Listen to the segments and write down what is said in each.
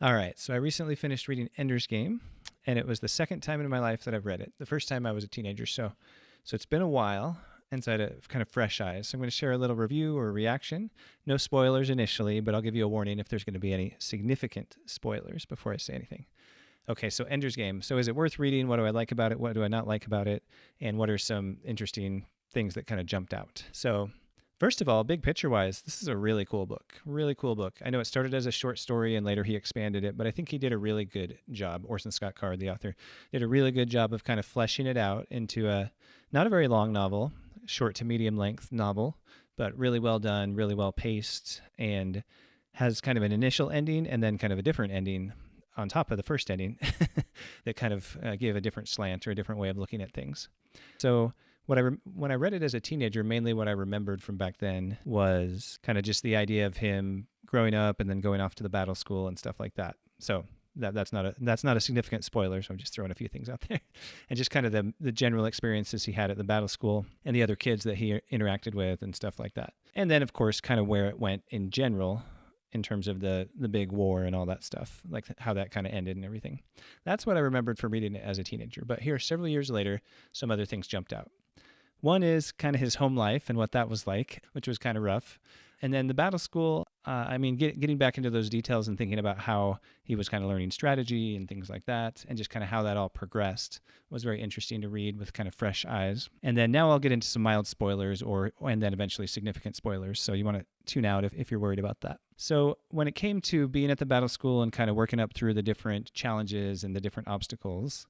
All right, so I recently finished reading Ender's Game, and it was the second time in my life that I've read it. The first time I was a teenager, so it's been a while, and so I had a kind of fresh eyes. So I'm going to share a little review or reaction. No spoilers initially, but I'll give you a warning if there's going to be any significant spoilers before I say anything. Okay, so Ender's Game. So is it worth reading? What do I like about it? What do I not like about it? And what are some interesting things that kind of jumped out? So first of all, big picture wise, this is a really cool book. Really cool book. I know it started as a short story and later he expanded it, but I think he did a really good job. Orson Scott Card, the author, did a really good job of kind of fleshing it out into a not a very long novel, short to medium length novel, but really well done, really well paced, and has kind of an initial ending and then kind of a different ending on top of the first ending that kind of gave a different slant or a different way of looking at things. So when I read it as a teenager, mainly what I remembered from back then was kind of just the idea of him growing up and then going off to the battle school and stuff like that. So that's not a significant spoiler. So I'm just throwing a few things out there, and just kind of the general experiences he had at the battle school and the other kids that he interacted with and stuff like that. And then of course, kind of where it went in general in terms of the big war and all that stuff, like how that kind of ended and everything. That's what I remembered from reading it as a teenager. But here, several years later, some other things jumped out. One is kind of his home life and what that was like, which was kind of rough. And then the battle school, getting back into those details and thinking about how he was kind of learning strategy and things like that, and just kind of how that all progressed was very interesting to read with kind of fresh eyes. And then now I'll get into some mild spoilers and then eventually significant spoilers. So you want to tune out if you're worried about that. So when it came to being at the battle school and kind of working up through the different challenges and the different obstacles,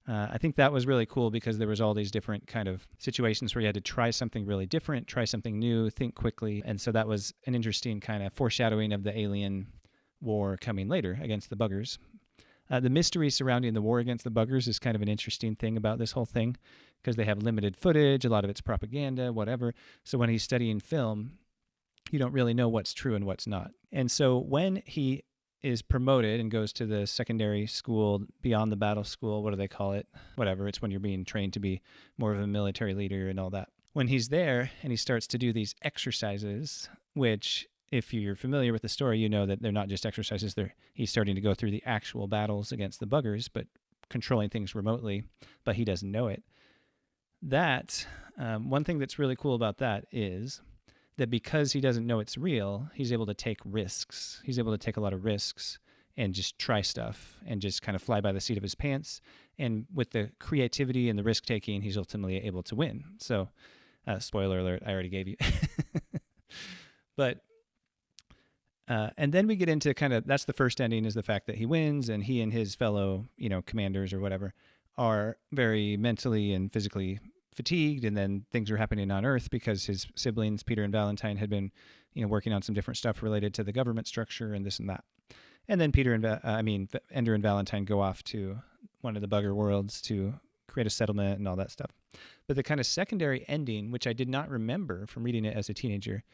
I think that was really cool because there was all these different kind of situations where you had to try something really different, try something new, think quickly. And so that was an interesting kind of foreshadowing of the alien war coming later against the buggers. The mystery surrounding the war against the buggers is kind of an interesting thing about this whole thing because they have limited footage, a lot of it's propaganda, whatever. So when he's studying film, you don't really know what's true and what's not. And so when he is promoted and goes to the secondary school beyond the battle school, what do they call it? Whatever, it's when you're being trained to be more of a military leader and all that. When he's there and he starts to do these exercises, which if you're familiar with the story, you know that they're not just exercises, he's starting to go through the actual battles against the buggers, but controlling things remotely, but he doesn't know it. One thing that's really cool about that is that because he doesn't know it's real, he's able to take risks. He's able to take a lot of risks and just try stuff and just kind of fly by the seat of his pants. And with the creativity and the risk taking, he's ultimately able to win. So, spoiler alert, I already gave you. And then we get into that's the first ending, is the fact that he wins, and he and his fellow, commanders or whatever are very mentally and physically fatigued, and then things are happening on Earth because his siblings, Peter and Valentine, had been, working on some different stuff related to the government structure and this and that. And then Ender and Valentine go off to one of the bugger worlds to create a settlement and all that stuff. But the kind of secondary ending, which I did not remember from reading it as a teenager,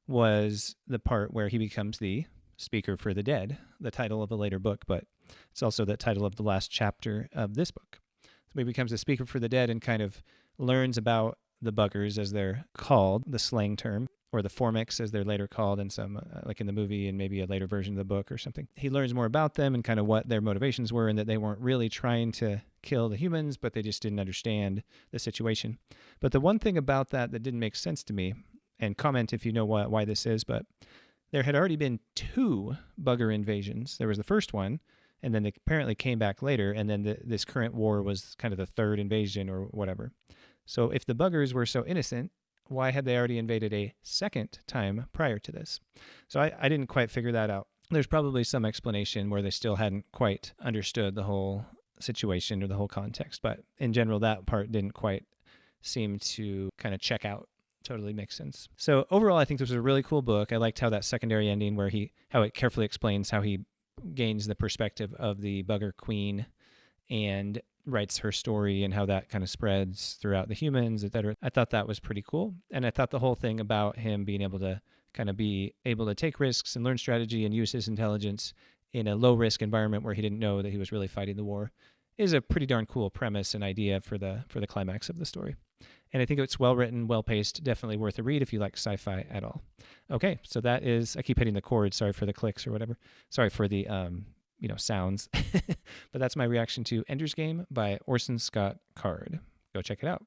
was the part where he becomes the speaker for the dead, the title of a later book, but it's also the title of the last chapter of this book. So he becomes the speaker for the dead and kind of learns about the buggers, as they're called, the slang term, or the Formics, as they're later called in some, like in the movie and maybe a later version of the book or something. He learns more about them and kind of what their motivations were, and that they weren't really trying to kill the humans, but they just didn't understand the situation. But the one thing about that didn't make sense to me, and comment if you know why this is, but there had already been 2 bugger invasions. There was the first one, and then they apparently came back later, and then this current war was kind of the 3rd invasion or whatever. So if the buggers were so innocent, why had they already invaded a second time prior to this? So I didn't quite figure that out. There's probably some explanation where they still hadn't quite understood the whole situation or the whole context, but in general, that part didn't quite seem to kind of check out. Totally makes sense. So overall, I think this was a really cool book. I liked how that secondary ending, how it carefully explains how he gains the perspective of the bugger queen and writes her story and how that kind of spreads throughout the humans, etc. I thought that was pretty cool. And I thought the whole thing about him being able to take risks and learn strategy and use his intelligence in a low risk environment where he didn't know that he was really fighting the war is a pretty darn cool premise and idea for the climax of the story. And I think it's well written, well paced, definitely worth a read if you like sci-fi at all. Okay, so that is, I keep hitting the chord, sorry for the clicks or whatever. Sorry for the sounds. But that's my reaction to Ender's Game by Orson Scott Card. Go check it out.